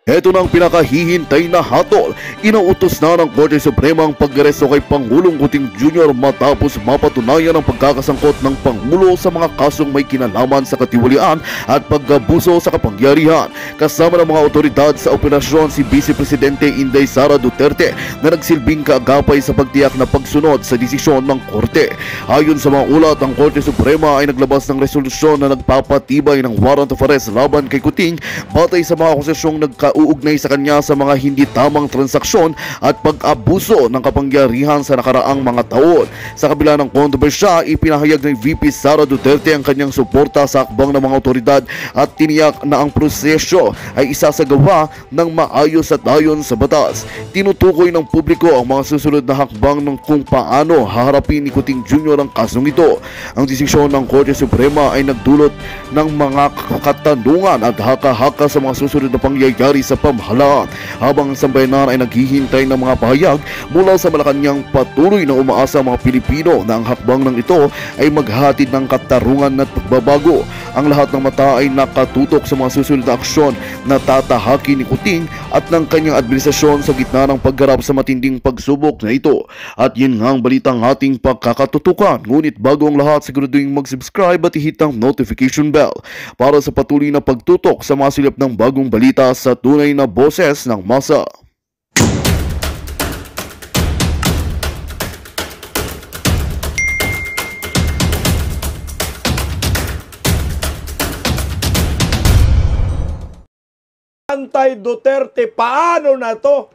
Ito na ang pinakahihintay na hatol. Inautos na ng Korte Suprema ang pag-aresto kay Pangulong Kuting Jr. matapos mapatunayan ang pagkakasangkot ng Pangulo sa mga kasong may kinalaman sa katiwalian at pag-abuso sa kapangyarihan. Kasama ng mga otoridad sa operasyon si Vice Presidente Inday Sara Duterte na nagsilbing kaagapay sa pagtiyak na pagsunod sa desisyon ng Korte. Ayon sa mga ulat, ang Korte Suprema ay naglabas ng resolusyon na nagpapatibay ng warrant of arrest laban kay Kuting batay sa mga akusasyong uugnay sa kanya sa mga hindi tamang transaksyon at pag-abuso ng kapangyarihan sa nakaraang mga taon. Sa kabila ng kontrobersya, ipinahayag ng VP Sara Duterte ang kanyang suporta sa akbang ng mga otoridad at tiniyak na ang proseso ay isasagawa ng maayos at ayon sa batas. Tinutukoy ng publiko ang mga susunod na hakbang ng kung paano haharapin ni Kuting Jr. ang kasong ito. Ang desisyon ng Korte Suprema ay nagdulot ng mga katanungan at haka-haka sa mga susunod na pangyayari sa pamahalaan, habang ang sambayanan ay naghihintay ng mga pahayag mula sa Malacanang. Patuloy na umaasa ang mga Pilipino na ang hakbang ng ito ay maghatid ng katarungan at pagbabago. Ang lahat ng mata ay nakatutok sa mga susunod na aksyon na tatahakin ni Kuting at ng kanyang administrasyon sa gitna ng pagharap sa matinding pagsubok na ito. At yun nga ang balitang ating pagkakatutukan. Ngunit bago ang lahat, siguraduhin mag-subscribe at i-hit ang notification bell para sa patuloy na pagtutok sa mga silip ng bagong balita sa tunay na boses ng masa. Anti-Duterte, paano na to?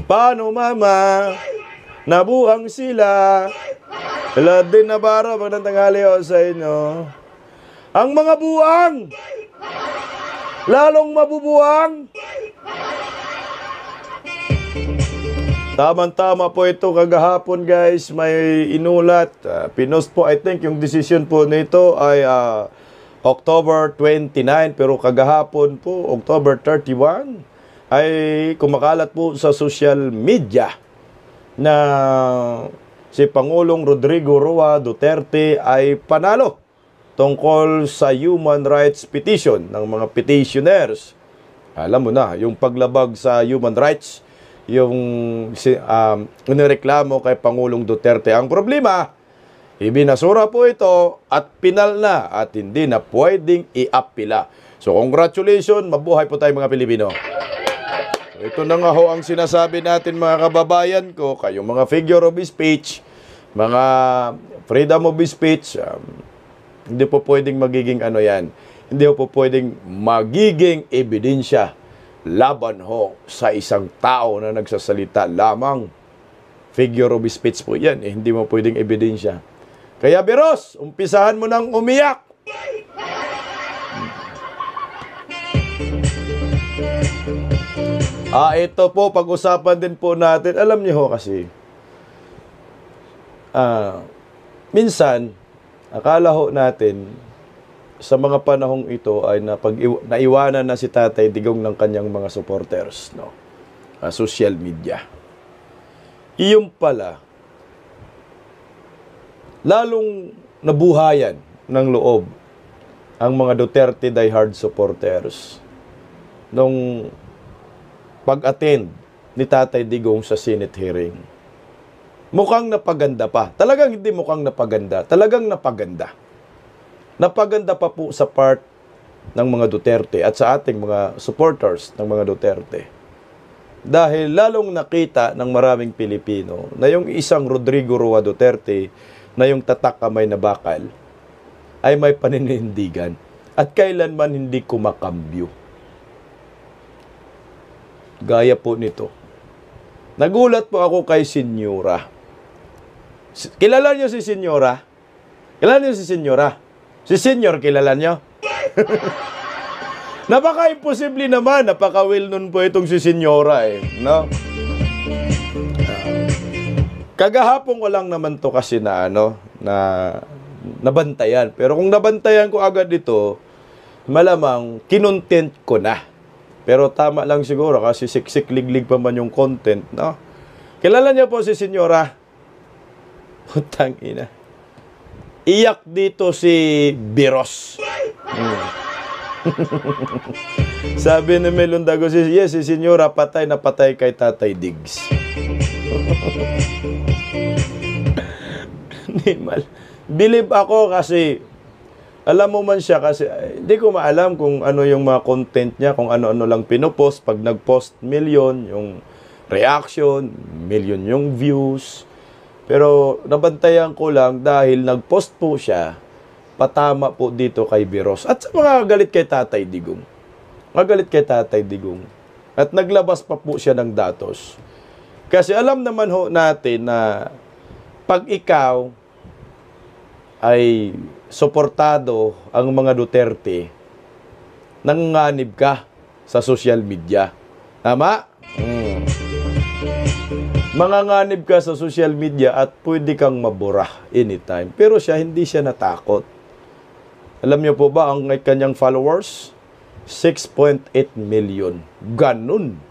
Paano mama? Nabuang sila. Ladin Navarro, magandang tanghali ho sa inyo. Ang mga buang, lalong mabubuang. Tama-tama po ito kagahapon guys, may inulat. Pinost po, I think yung decision po nito ay October 29, pero kagahapon po, October 31, ay kumakalat po sa social media na si Pangulong Rodrigo Roa Duterte ay panalo tungkol sa human rights petition ng mga petitioners. Alam mo na, yung paglabag sa human rights, yung nireklamo kay Pangulong Duterte. Ang problema, ibinasura po ito at pinal na at hindi na pwedeng i-apila. So congratulations, mabuhay po tayo mga Pilipino. Ito na nga ho ang sinasabi natin mga kababayan ko, kayong mga figure of speech, mga freedom of speech, hindi po pwedeng magiging ano yan. Hindi po pwedeng magiging ebidensya laban ho sa isang tao na nagsasalita lamang. Figure of speech po yan, hindi mo pwedeng ebidensya. Kaya Biros, umpisahan mo nang umiyak. Ito po, pag-usapan din po natin. Alam niyo ho kasi, minsan, akala ho natin, sa mga panahong ito ay naiwanan na si Tatay Digong ng kanyang mga supporters, no? Social media. Iyon pala, lalong nabuhayan ng loob ang mga Duterte diehard supporters nung pag-attend ni Tatay Digong sa Senate hearing. Mukhang napaganda pa. Talagang hindi mukhang napaganda. Talagang napaganda. Napaganda pa po sa part ng mga Duterte at sa ating mga supporters ng mga Duterte. Dahil lalong nakita ng maraming Pilipino na yung isang Rodrigo Roa Duterte na yung tatak kamay na bakal ay may paninindigan at kailanman hindi kumakambyo. Gaya po nito. Nagulat po ako kay Senyora. Kilala niyo si Senyora? Kilala niyo si Senyora? Si Senyor, kilala niyo? Napaka-imposible naman. Napaka-well-known po itong si Senyora no? Kagahapon ko lang naman to kasi na nabantayan. Pero kung nabantayan ko agad ito, malamang kinontent ko na. Pero tama lang siguro kasi siksik-liglig pa man yung content, no? Kilala niyo po si Senyora? Putang ina. Iyak dito si Biros. Sabi ni Melundago, yes, si Senyora patay na patay kay Tatay Diggs. Believe ako kasi alam mo man siya kasi hindi ko maalam kung ano yung mga content niya, kung ano-ano lang pinopost. Pag nag-post, million yung reaction, million yung views. Pero nabantayan ko lang dahil nag-post po siya, patama po dito kay Biros. At sa mga galit kay Tatay Digong. Magalit kay Tatay Digong. At naglabas pa po siya ng datos. Kasi alam naman ho natin na pag ikaw ay suportado ang mga Duterte, nanganganib ka sa social media. Tama? Manganganib ka sa social media at pwede kang mabura anytime. Pero hindi siya natakot. Alam niyo po ba ang kanyang followers? 6.8 million. Ganun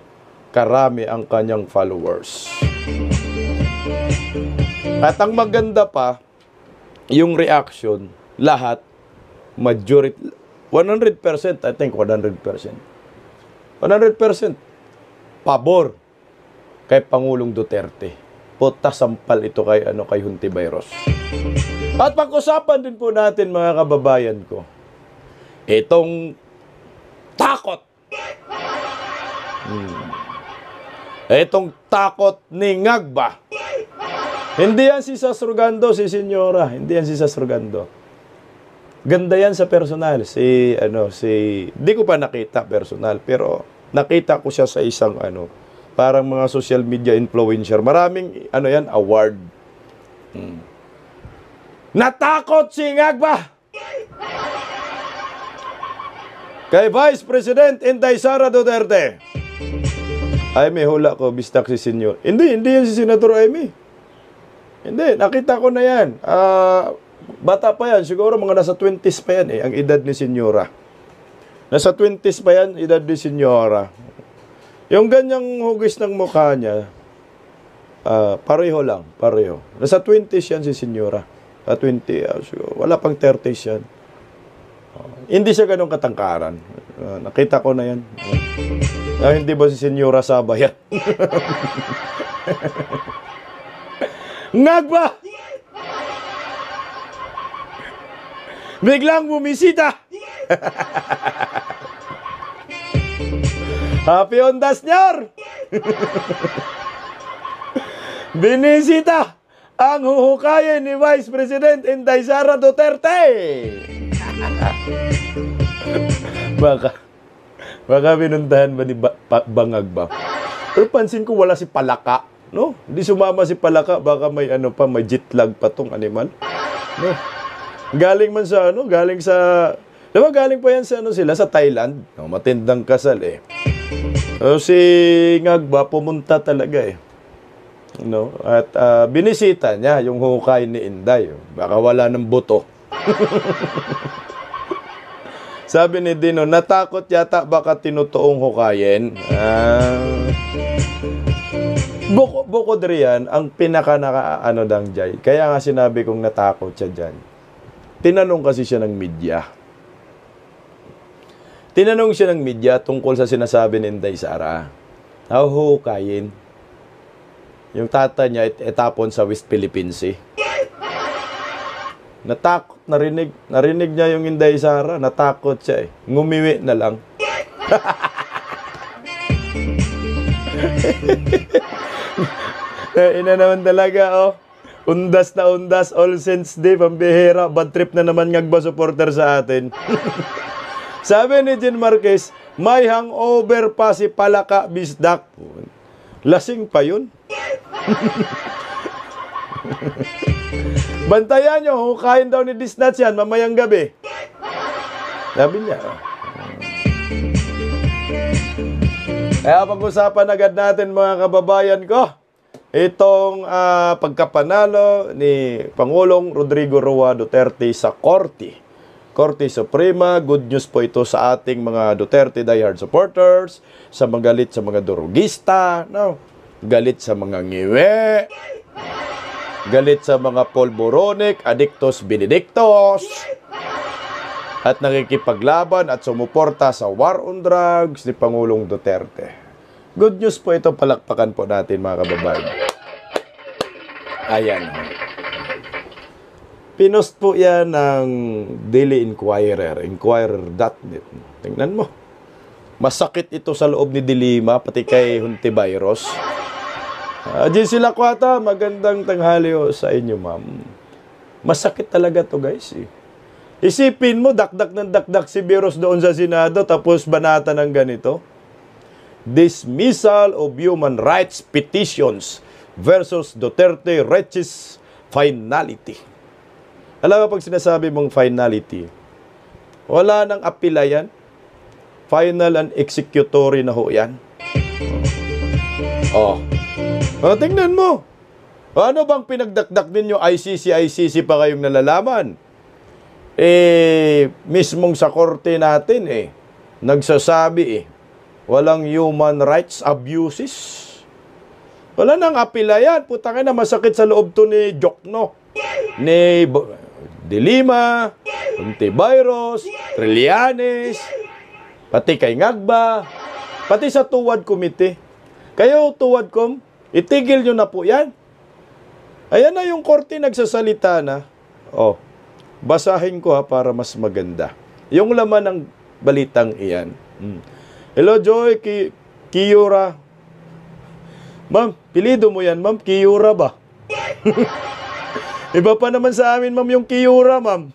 karami ang kanyang followers. At ang maganda pa, yung reaction, lahat, majority, 100%, I think 100%. 100% pabor kay Pangulong Duterte. Puta sampal ito kay Hontiveros. At pag-usapan din po natin mga kababayan ko, itong takot. Itong takot ni Ngagba. Hindi yan si Sasurgando, si Senyora. Hindi yan si Sasurgando. Ganda yan sa personal. Di ko pa nakita personal, pero nakita ko siya sa isang parang mga social media influencer. Maraming award. Natakot si Ngagba kay Vice President Inday Sara Duterte. Ay, may hula ko, bistak si Senyor. Hindi yan si Senator Amy. Hindi, nakita ko na yan. Bata pa yan, siguro mga nasa 20s pa yan ang edad ni Senyora. Nasa 20s pa yan, edad ni Senyora. Yung ganyang hugis ng mukha niya, pareho lang, pareho. Nasa 20s yan si Senyora. 20, siguro, wala pang 30s yan. Hindi siya ganun katangkaran. Nakita ko na yan. Hindi ba si Senyora Saba yan? Ngagba! Biglang bumisita! Happy Ondas Nyor! Binisita ang huhukayin ni Vice President Inday Sara Duterte! Baka binuntahan ba ni Bangag ba? Pero pansin ko wala si Palaka. No? Hindi sumama si Palaka, baka may may jet lag pa tong animal. No? Galing man sa galing sa galing pa yan sa sila sa Thailand. No, matindang kasal eh. So, si Ngagba pumunta talaga eh. No? At binisita niya yung hukay ni Inday. Baka wala ng buto. Sabi ni Dino, natakot yata baka tinutuong hukayin. Bukod riyan, ang pinaka dang jay. Kaya nga sinabi kong natakot siya dyan. Tinanong kasi siya ng media. Tinanong siya ng media tungkol sa sinasabi ni Inday Sara. Huhukayin. Yung tata niya itapon sa West Philippines Sea. Natakot, narinig niya yung Inday Sara, natakot siya eh. Ngumiwi na lang. Ina naman talaga, undas na undas, All Saints Day, pambihira, bad trip na naman Ngagba supporter sa atin. Sabi ni Jean Marquez, may hangover pa si Palaka Bisdak. Lasing pa yun. Bantayan nyo, hukayin daw ni Disnats yan mamayang gabi. Sabi niya. Kaya pag-usapan agad natin mga kababayan ko, itong pagkapanalo ni Pangulong Rodrigo Roa Duterte sa Korte Suprema. Good news po ito sa ating mga Duterte diehard supporters, sa mga galit sa mga durugista, galit sa mga ngiwe, galit sa mga polboronic, adictos benedictos. at nakikipaglaban at sumuporta sa war on drugs ni Pangulong Duterte. Good news po ito, palakpakan po natin mga kababayan. Ayan. Pinost po yan ng Daily Inquirer, inquirer.net. Tingnan mo. Masakit ito sa loob ni Dilima, pati kay Hontiveros. JC Lakwata, magandang tanghali sa inyo, ma'am. Masakit talaga to guys. Isipin mo, dakdak ng dakdak si Veros doon sa Senado, tapos banata ng ganito. Dismissal of human rights petitions versus Duterte reaches finality. Alam mo pag sinasabi mong finality, wala nang apila yan. Final and executory na ho yan. Tingnan mo. Ano bang pinagdakdak ninyo? ICC pa kayong nalalaman. Mismong sa korte natin nagsasabi walang human rights abuses. Wala nang apila yan. Putangin na masakit sa loob to ni Jokno, ni Dilima, Hontiveros, Trillanes, pati kay Ngagba, pati sa Tuwad Committee. Kayo, Tuwadcom, itigil nyo na po yan. Ayan na yung korte nagsasalita na. Basahin ko para mas maganda. Yung laman ng balitang iyan. Hello, Joy, Kiyura. Ma'am, pilido mo yan, ma'am. Kiyura ba? Iba pa naman sa amin, ma'am, yung Kiyura, ma'am.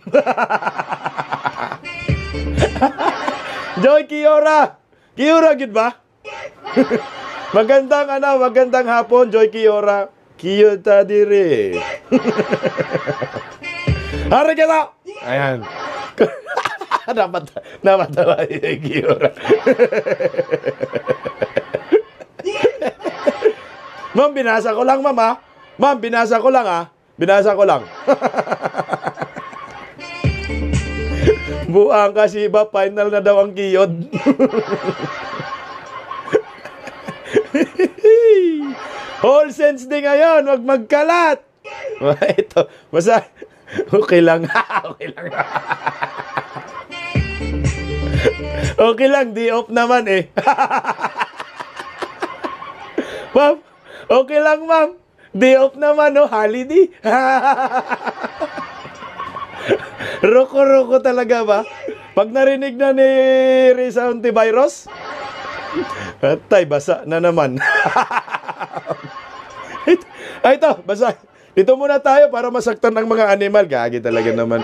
Joy, Kiyura. Kiyura, gid ba? Magandang hapon, Joy Kiyura. Kiyota dire. Hari kita. Ayan. Napatawa yung Kiyura. Ma'am, binasa ko lang, ma'am, ha? Ma'am, binasa ko lang, ha? Binasa ko lang. Buang kasi iba, final na daw ang kiyod. Whole sense din ngayon, wag magkalat. Ito, basta, okay lang. Okay lang. Okay lang, di off naman Ma'am, okay lang, ma'am. Day off naman, holiday. Roko-roko talaga ba? Pag narinig na ni Risa Hontiveros, atay, basa na naman. Ito, basa. Dito muna tayo para masaktan ng mga animal. Gagi talaga naman.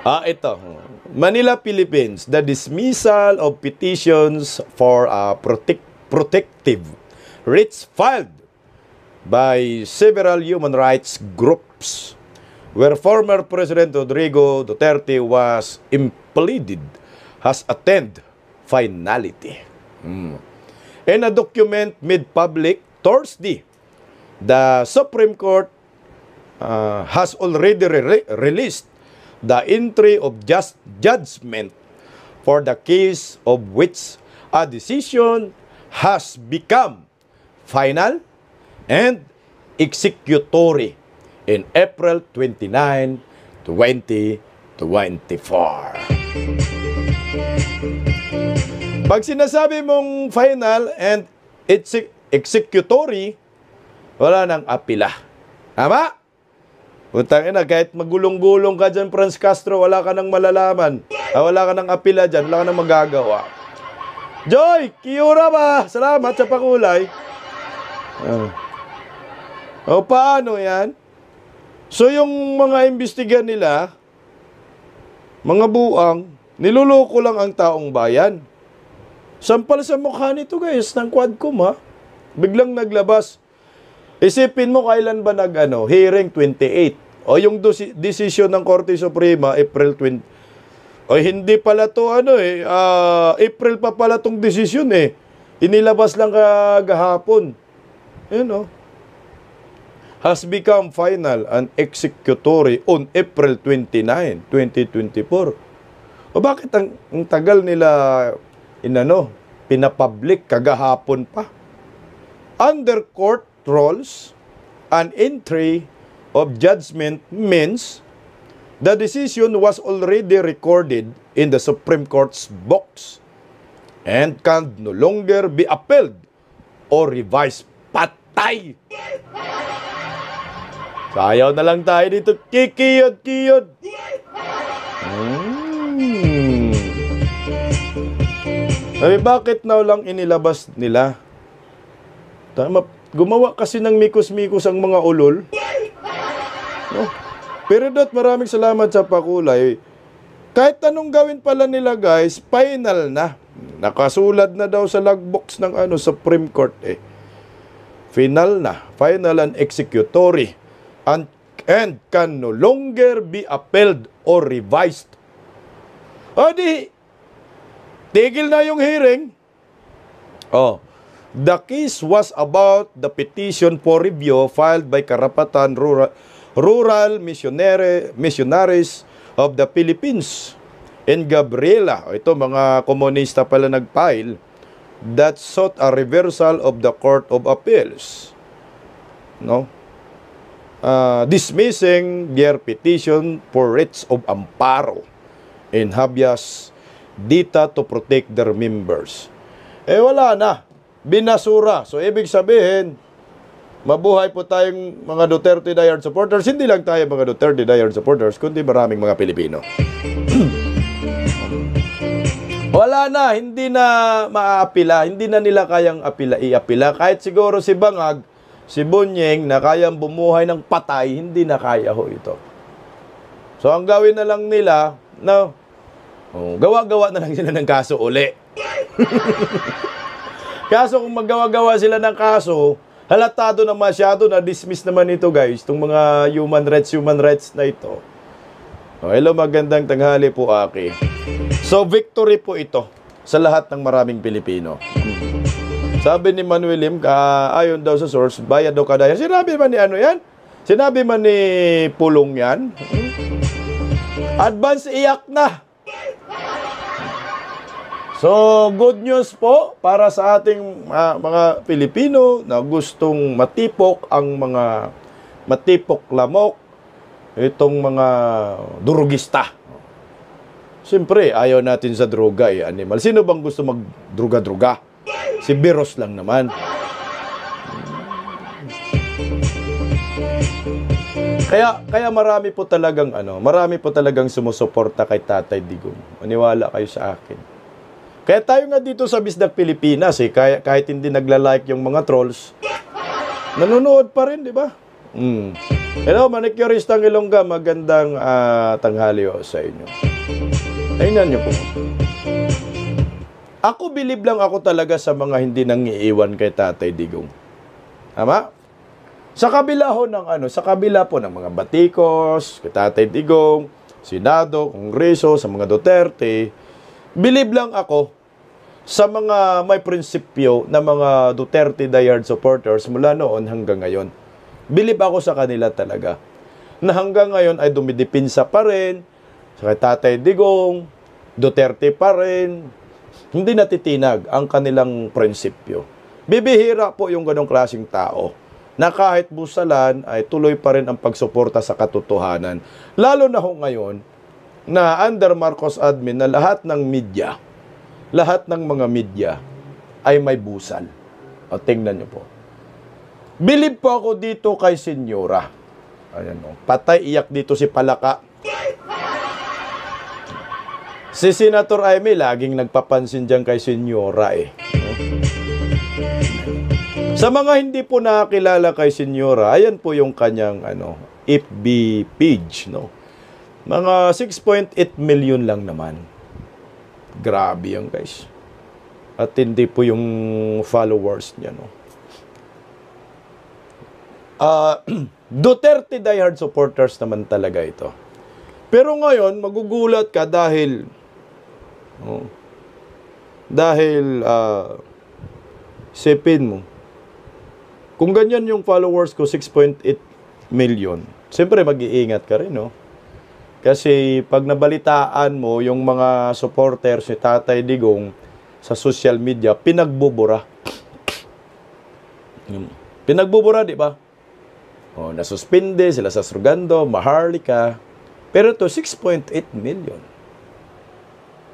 Ito. Manila, Philippines. The dismissal of petitions for protective writs filed by several human rights groups where former President Rodrigo Duterte was impleaded has attained finality. In a document made public Thursday, the Supreme Court has already released the entry of judgment for the case of which a decision has become final and executory in April 29, 2024. Pag sinasabi mong final and executory, wala nang apila. Tama? Putang ina, kahit magulong-gulong ka dyan, Franz Castro, wala ka nang malalaman. Wala ka nang apila dyan, wala ka nang magagawa. Joy, Kiyura ba? Salamat sa pakulay. Paano yan? So yung mga imbestigan nila, mga buang, niluloko lang ang taong bayan. Sampal sa mukha nito guys, ng Quadcom ha. Biglang naglabas. Isipin mo kailan ba hearing 28. O yung decision ng Korte Suprema, April 20. O hindi pala to April pa pala tong decision Inilabas lang kagahapon. Has become final and executory on April 29, 2024. O bakit ang tagal nila pinapublic kagahapon pa? Under court rules, an entry of judgment means The decision was already recorded in the Supreme Court's books and can no longer be appealed or revised. Patay! Sayaw na lang tayo dito. Kikiyod-kiyod. Bakit now lang inilabas nila? Gumawa kasi ng mikos-mikos ang mga ulol. No? Pero maraming salamat sa pakulay. Kahit anong gawin pala nila guys, final na. Nakasulat na daw sa logbox ng Supreme Court eh. Final na. Final and executory. And can no longer be appealed or revised. O di, tigil na yung hearing. The case was about the petition for review filed by Karapatan Rural Missionaries of the Philippines in Gabriela. Ito, mga komunista pala nag-file that sought a reversal of the Court of Appeals. No? Dismissing their petition for writs of amparo in habeas data to protect their members. Wala na. Binasura. So, ibig sabihin, mabuhay po tayong mga Duterte diehard supporters. Hindi lang tayo mga Duterte diehard supporters, kundi maraming mga Pilipino. Wala na, hindi na maaapila, hindi na nila kayang iapila. Kahit siguro si Bangag, si Bunyeng, na kayang bumuhay ng patay, hindi na kaya ho ito. So, ang gawin na lang nila, gawa-gawa na lang sila ng kaso uli. Kaso kung maggawa-gawa sila ng kaso, halatado na masyado na dismiss naman ito guys, itong mga human rights na ito. Hello, magandang tanghali po Aki. So victory po ito sa lahat ng maraming Pilipino. Sabi ni Manuel Lim, ayon daw sa source, bayad daw kada yan. Sinabi man ni yan? Sinabi man ni Pulong yan? Advance iyak na. So, good news po para sa ating mga Pilipino na gustong matipok ang mga matipok lamok, itong mga durugista. Siyempre, ayaw natin sa droga animal. Sino bang gusto magdruga-druga? Si Biros lang naman. Kaya marami po talagang sumusuporta kay Tatay Digong. Maniwala kayo sa akin. Kaya tayo nga dito sa Bisdak Pilipinas, kahit hindi nagla-like yung mga trolls, nanonood pa rin, di ba? Hello, manicuristang Ilongga, magandang tanghali sa inyo. Tingnan niyo po. Ako, believe lang ako talaga sa mga hindi nangiiwan kay Tatay Digong. Tama? Sa kabila po ng mga batikos, kay Tatay Digong, Senado, Kongreso, sa mga Duterte, believe lang ako sa mga may prinsipyo na mga Duterte diehard supporters mula noon hanggang ngayon. Believe ako sa kanila talaga. Na hanggang ngayon ay dumidipinsa pa rin sa Tatay Digong, Duterte pa rin. Hindi natitinag ang kanilang prinsipyo. Bibihira po yung ganong klaseng tao na kahit busalan ay tuloy pa rin ang pagsuporta sa katotohanan. Lalo na ho ngayon na under Marcos admin na lahat ng mga media ay may busal. O, tingnan nyo po. Believe po ako dito kay Senyora. Ayan o. Patay iyak dito si Palaka. Si Senator Aimee laging nagpapansin dyan kay Senyora Sa mga hindi po nakakilala kay Senyora, ayan po yung kanyang FB page, no? Mga 6.8 million lang naman. Grabe yan, guys. At hindi po yung followers niya, no? Duterte diehard supporters naman talaga ito. Pero ngayon, magugulat ka dahil sipin mo, kung ganyan yung followers ko, 6.8 million, siyempre mag-iingat ka rin, no? Kasi pag nabalitaan mo yung mga supporters ni Tatay Digong sa social media, pinagbubura. Pinagbubura, di ba? Nasuspinde sila sa Surgando, Maharlika. Pero ito, 6.8 million.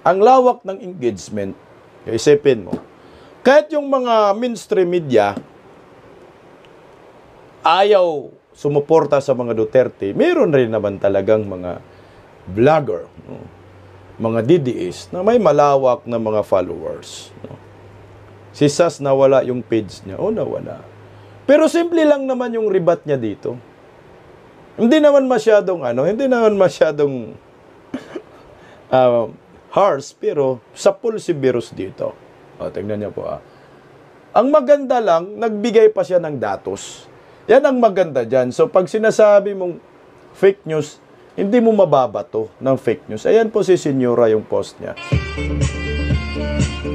Ang lawak ng engagement, isipin mo, kahit yung mga mainstream media ayaw sumuporta sa mga Duterte, meron rin naman talagang mga vlogger, mga DDS na may malawak na mga followers. Si Sas nawala yung page niya. Nawala. Pero simple lang naman yung ribat niya dito. Hindi naman masyadong harsh, pero sapul si virus dito. Tingnan niyo po. Ang maganda lang, nagbigay pa siya ng datos. Yan ang maganda dyan. So, pag sinasabi mong fake news, hindi mo mababato ng fake news. Ayan po si Senyora yung post niya.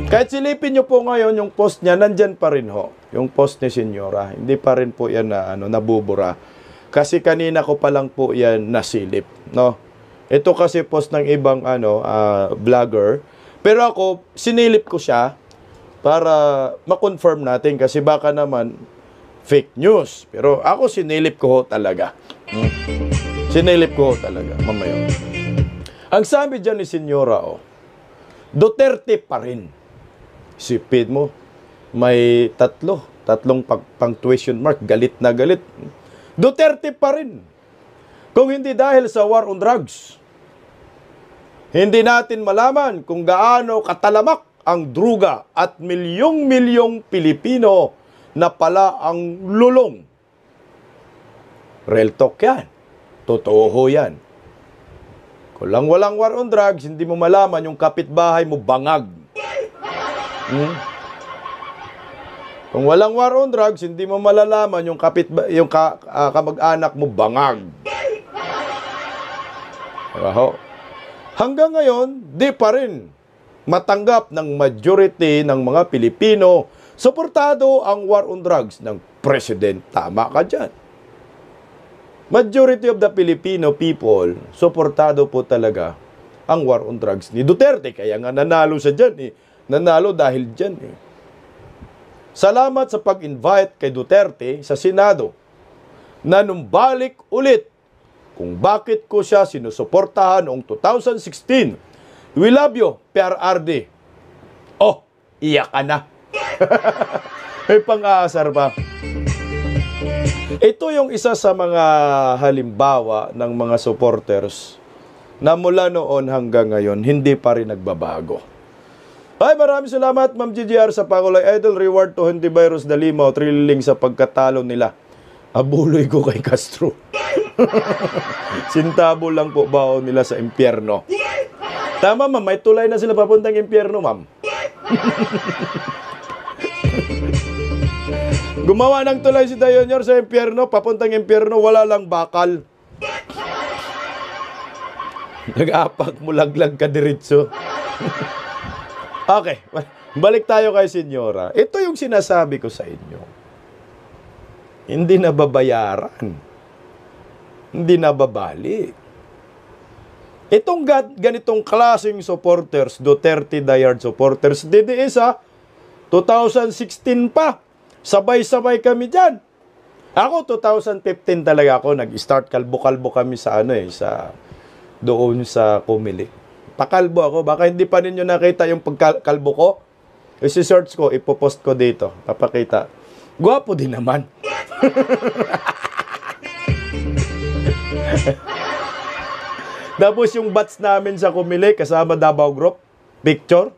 Kahit silipin niyo po ngayon yung post niya, nandyan pa rin ho. Yung post ni Senyora. Hindi pa rin po yan nabubura. Kasi kanina ko pa lang po yan nasilip. No? Ito kasi post ng ibang vlogger. Pero ako, sinilip ko siya para ma-confirm natin kasi baka naman fake news. Pero ako sinilip ko ho talaga. Sinilip ko ho talaga. Mamaya. Ang sabi dyan ni Senyora, Duterte pa rin. Sipid mo, may tatlong pang question mark, galit na galit. Duterte pa rin. Kung hindi dahil sa war on drugs, hindi natin malaman kung gaano katalamak ang druga at milyong-milyong Pilipino na pala ang lulong. Real talk yan. Totoo ho yan. Kung lang walang war on drugs, hindi mo malaman yung kapitbahay mo bangag. Kung walang war on drugs, hindi mo malalaman yung kamag-anak mo bangag. Hanggang ngayon, di pa rin matanggap ng majority ng mga Pilipino suportado ang war on drugs ng President. Tama ka dyan. Majority of the Filipino people, suportado po talaga ang war on drugs ni Duterte. Kaya nga nanalo siya dyan. Nanalo dahil dyan. Salamat sa pag-invite kay Duterte sa Senado na numbalik ulit kung bakit ko siya sinusuportahan noong 2016. We love you, PRRD. Iyak ka na. May pang-aasar pa. Ito yung isa sa mga halimbawa ng mga supporters na mula noon hanggang ngayon, hindi pa rin nagbabago. Maraming salamat, Ma'am GGR, sa Pakulay Idol. Reward to Hontivirus Dalimaw. Thrilling sa pagkatalo nila. Abuloy ko kay Castro. Sintabo lang po baon nila sa impyerno. Tama, ma'am. May tulay na sila papuntang impyerno, ma'am. Gumawa ng tulay si Dayonyor sa impyerno, papuntang impyerno, wala lang bakal. Nag-apak mo laglag ka diretso. Okay, balik tayo kay Senyora. Ito yung sinasabi ko sa inyo. Hindi nababayaran. Hindi nababali. Itong ganitong klaseng supporters, Duterte diehard supporters, DDS 2016 pa. Sabay-sabay kami dyan. Ako, 2015 talaga ako, nag-start kalbo-kalbo kami sa doon sa Comelec. Pakalbo ako, baka hindi pa ninyo nakita yung pagkalbo ko. I-search ko, ipopost ko dito, papakita. Gwapo din naman. Tapos yung batch namin sa Comelec, kasama Davao Group, picture.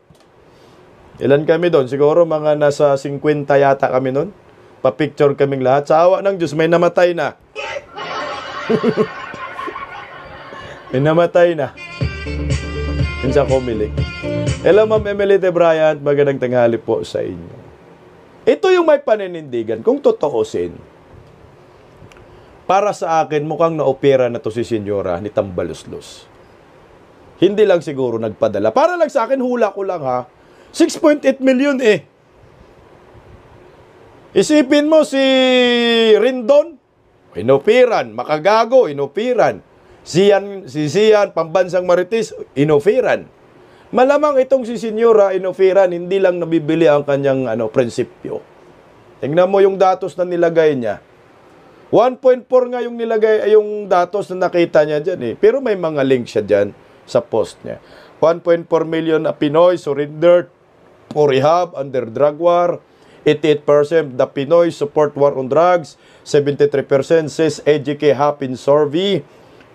Ilan kami doon? Siguro mga nasa 50 yata kami doon. Pa-picture kaming lahat. Sa awa ng Diyos, may namatay na. May namatay na. Yun sa Comelec. Hello, Ma'am Emily de Bryant. Magandang tanghali po sa inyo. Ito yung may paninindigan. Kung totoosin, para sa akin, mukhang na-opera na to si Senyora ni Tambaluslos. Hindi lang siguro nagpadala. Para lang sa akin, hula ko lang 6.8 million Isipin mo si Rindon, inopiran. Makagago, inopiran. Si Sian, Pambansang Marites, inopiran. Malamang itong si Senyora, inopiran, hindi lang nabibili ang kanyang prinsipyo. Tingnan mo yung datos na nilagay niya. 1.4 nga yung nilagay, ay yung datos na nakita niya dyan eh. Pero may mga link siya dyan sa post niya. 1.4 million na Pinoy surrendered for rehab under drug war. 88% the Pinoy support war on drugs. 73% says EJK Hapin survey.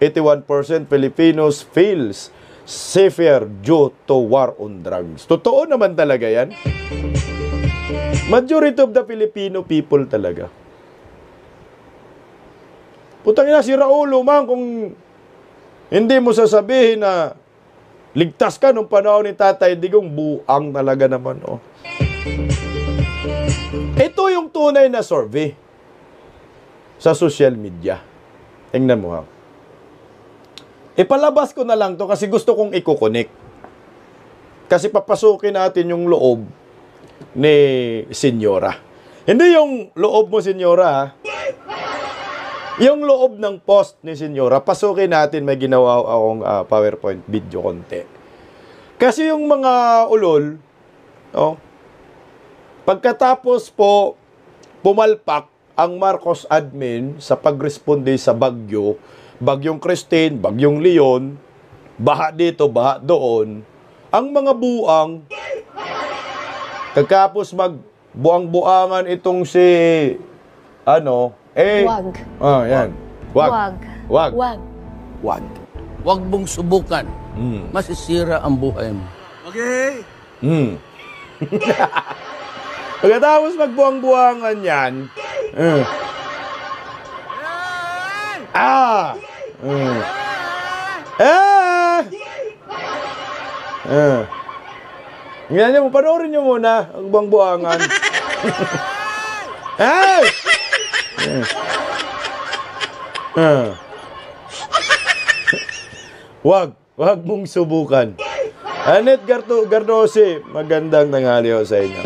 81% Filipinos feels safer due to war on drugs. Totoo naman talaga yan. Majority of the Filipino people talaga. Putang ina, si Raulo man, kung hindi mo sasabihin na ligtas ka nung panahon ni Tatay Digong, buang talaga naman, oh. Ito yung tunay na survey sa social media. Tingnan mo, ha. Ipalabas ko na lang to kasi gusto kong i-connect. Kasi papasukin natin yung loob ni Senyora. Hindi yung loob mo, Senyora, ha. Yung loob ng post ni Senyora, pasukin natin, may ginawa akong PowerPoint video konti. Kasi yung mga ulol, oh, pagkatapos po pumalpak ang Marcos admin sa pagresponde sa bagyo, bagyong Christine, bagyong Leon, baha dito, baha doon, ang mga buang, pagkatapos magbuang-buangan itong si, Wag. Yan. Wag. Wag. Wag. Wag. Wag. Huwag mong subukan. Masisira ang buhay mo. Okay. Pagkatapos magbuang-buangan yan, Ngayon nyo, panoorin nyo muna ang buang-buangan. Wag mong subukan. Anet Gardosi, magandang tanghali ho sa inyo.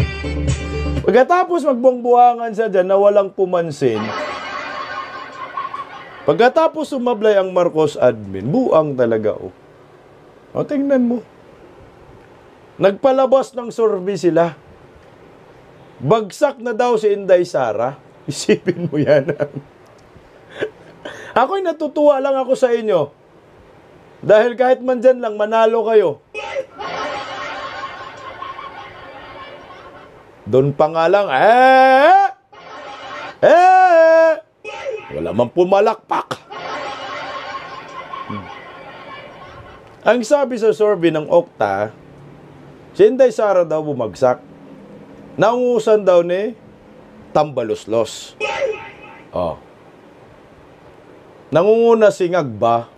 Pagkatapos magbuang-buangan sa dyan na walang pumansin, pagkatapos sumablay ang Marcos admin, buang talaga, oh. O, tingnan mo. Nagpalabas ng survey sila. Bagsak na daw si Inday Sara. Isipin mo yan. Ako'y natutuwa lang ako sa inyo. Dahil kahit man dyan lang, manalo kayo. Doon pa nga lang, wala man pumalakpak. Ang sabi sa survey ng Okta, si Inday Sara daw bumagsak. Naungusan daw ni Tambaloslos. Oh. Nangunguna si Ngagba.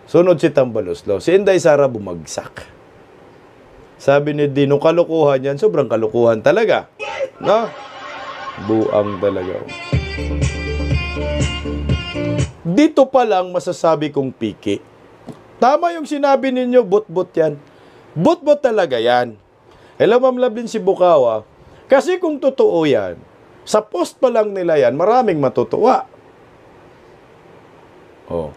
Sunod si Tambaloslos. Si Inday Sara bumagsak. Sabi ni Dino, kalukuhan yan. Sobrang kalukuhan talaga. No? Buang talaga. Dito pa lang masasabi kong piki. Tama yung sinabi ninyo, bot-bot yan. Bot-bot talaga yan. Hello, Ma'am Lablin si Bukawa. Kasi kung totoo yan, sa post pa lang nila yan, maraming matutuwa. Oh.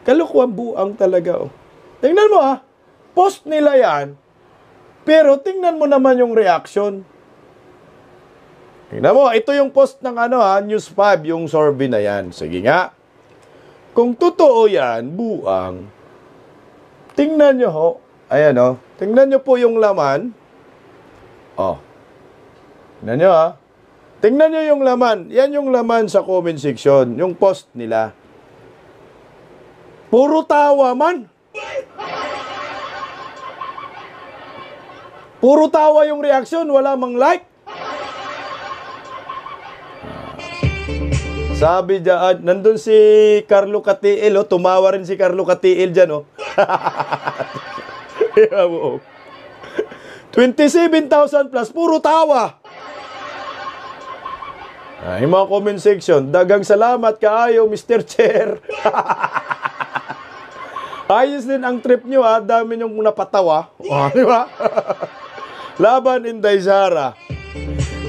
Kalukuhan buang talaga, oh. Tingnan mo, ha. Post nila yan, pero tingnan mo naman yung reaction. Tingnan mo, ito yung post ng News 5, yung survey na yan. Sige nga. Kung totoo yan, buang, tingnan nyo, ho. Ayan, oh. Tingnan nyo po yung laman. Oh. Tingnan nyo, ha. Tingnan nyo yung laman. Yan yung laman sa comment section. Yung post nila. Puro tawa man. Puro tawa yung reaksyon. Wala mang like. Sabi dyan, nandun si Carlo Catiel, oh. Tumawa rin si Carlo Catiel dyan, oh. 27,000 plus, puro tawa. Yung mga comment section, dagang salamat kaayo, Mr. Chair. Ayos din ang trip nyo, ha. Dami nyong napatawa. Di ba? Laban Inday Sara.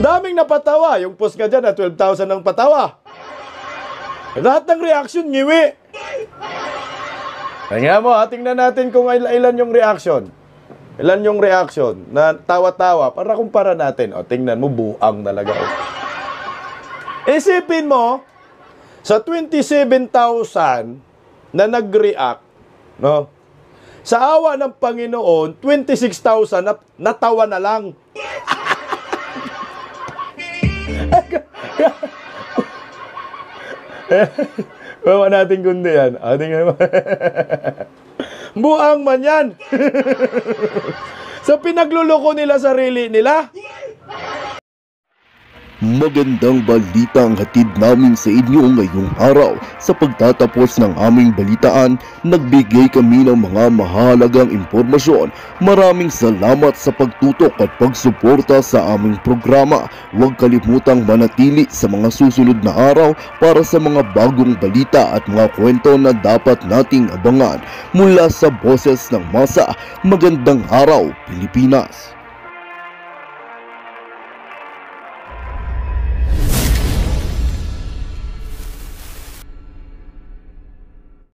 Daming napatawa. Yung post ka dyan, 12,000 ang patawa. Lahat ng reaction, ngiwi. Kaya mo, tingnan natin kung ilan yung reaction. Ilan yung reaction na tawa-tawa para kumpara natin. O, tingnan mo, buang talaga. Isipin mo, Sa 27,000 na nag-react, no? Sa awa ng Panginoon, 26,000 natawa na lang. Bawa natin kundi yan. Buang man yan. So pinagluloko nila sarili nila. Magandang balita ang hatid namin sa inyo ngayong araw. Sa pagtatapos ng aming balitaan, nagbigay kami ng mga mahalagang impormasyon. Maraming salamat sa pagtutok at pagsuporta sa aming programa. Huwag kalimutang manatili sa mga susunod na araw para sa mga bagong balita at mga kwento na dapat nating abangan. Mula sa Boses ng Masa, magandang araw, Pilipinas!